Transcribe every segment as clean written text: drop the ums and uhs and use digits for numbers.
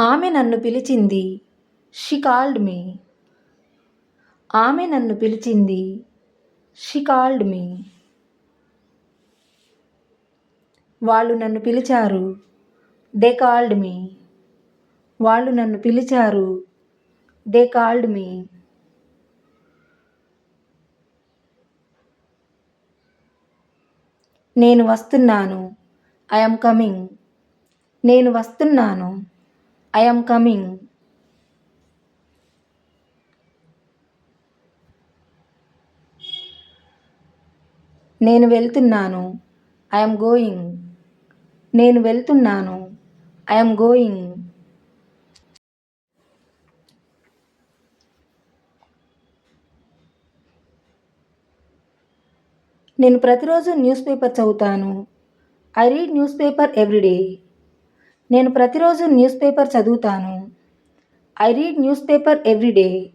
ఆమె నన్ను పిలిచింది. She called me. ఆమె నన్ను పిలిచింది. She called me. వాళ్ళు నన్ను పిలిచారు. They called me. వాళ్ళు నన్ను పిలిచారు. They called me. నేను వస్తున్నాను. I am coming. నేను వస్తున్నాను. I am coming. నేను వెళ్తున్నాను. I am going. నేను వెళ్తున్నాను. I am going. నేను ప్రతిరోజు న్యూస్ పేపర్ చదువుతాను. I read news paper everyday. నేను ప్రతిరోజు న్యూస్ పేపర్ చదువుతాను. I read news paper everyday.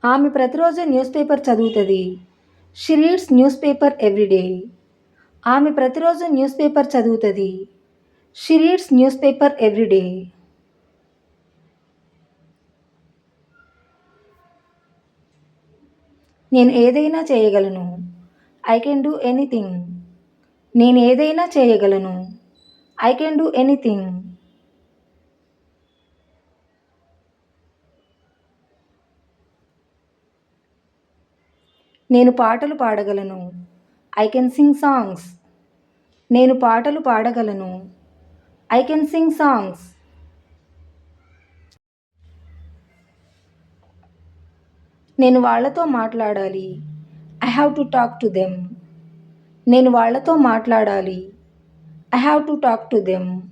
ఆమె ప్రతిరోజు న్యూస్ పేపర్ చదువుతుంది. She reads newspaper everyday. ఆమె ప్రతిరోజు న్యూస్ పేపర్ చదువుతుంది. She reads newspaper everyday. నేను ఏదైనా చేయగలను. I can do anything. నేను ఏదైనా చేయగలను. I can do anything. నేను పాటలు పాడగలను. I can sing songs. నేను పాటలు పాడగలను. I can sing songs. నేను వాళ్ళతో మాట్లాడాలి. I have to talk to them. నేను వాళ్ళతో మాట్లాడాలి. I have to talk to them.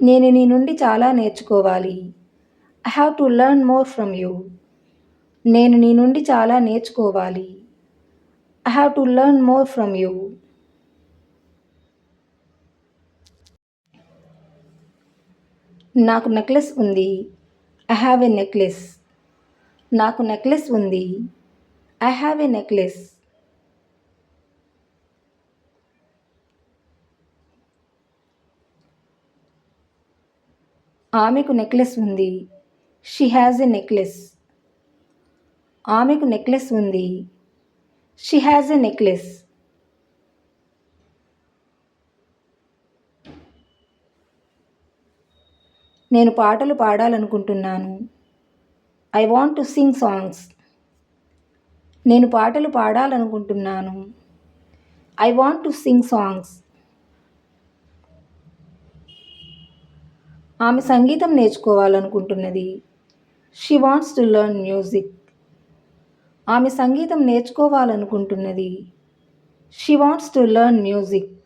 నేను నీ నుండి చాలా నేర్చుకోవాలి. I have to learn more from you. నేను నీ నుండి చాలా నేర్చుకోవాలి. I have to learn more from you. నాకు నెక్లెస్ ఉంది. I have a necklace. నాకు నెక్లెస్ ఉంది. I have a necklace. ఆమెకు నెక్లెస్ ఉంది. She has a necklace. ఆమెకు నెక్లెస్ ఉంది. She has a necklace. నేను పాటలు పాడాలనుకుంటున్నాను. I want to sing songs. నేను పాటలు పాడాలనుకుంటున్నాను. I want to sing songs. ఆమె సంగీతం నేర్చుకోవాలనుకుంటున్నది. She wants to learn music. ఆమె సంగీతం నేర్చుకోవాలనుకుంటున్నది. She wants to learn music.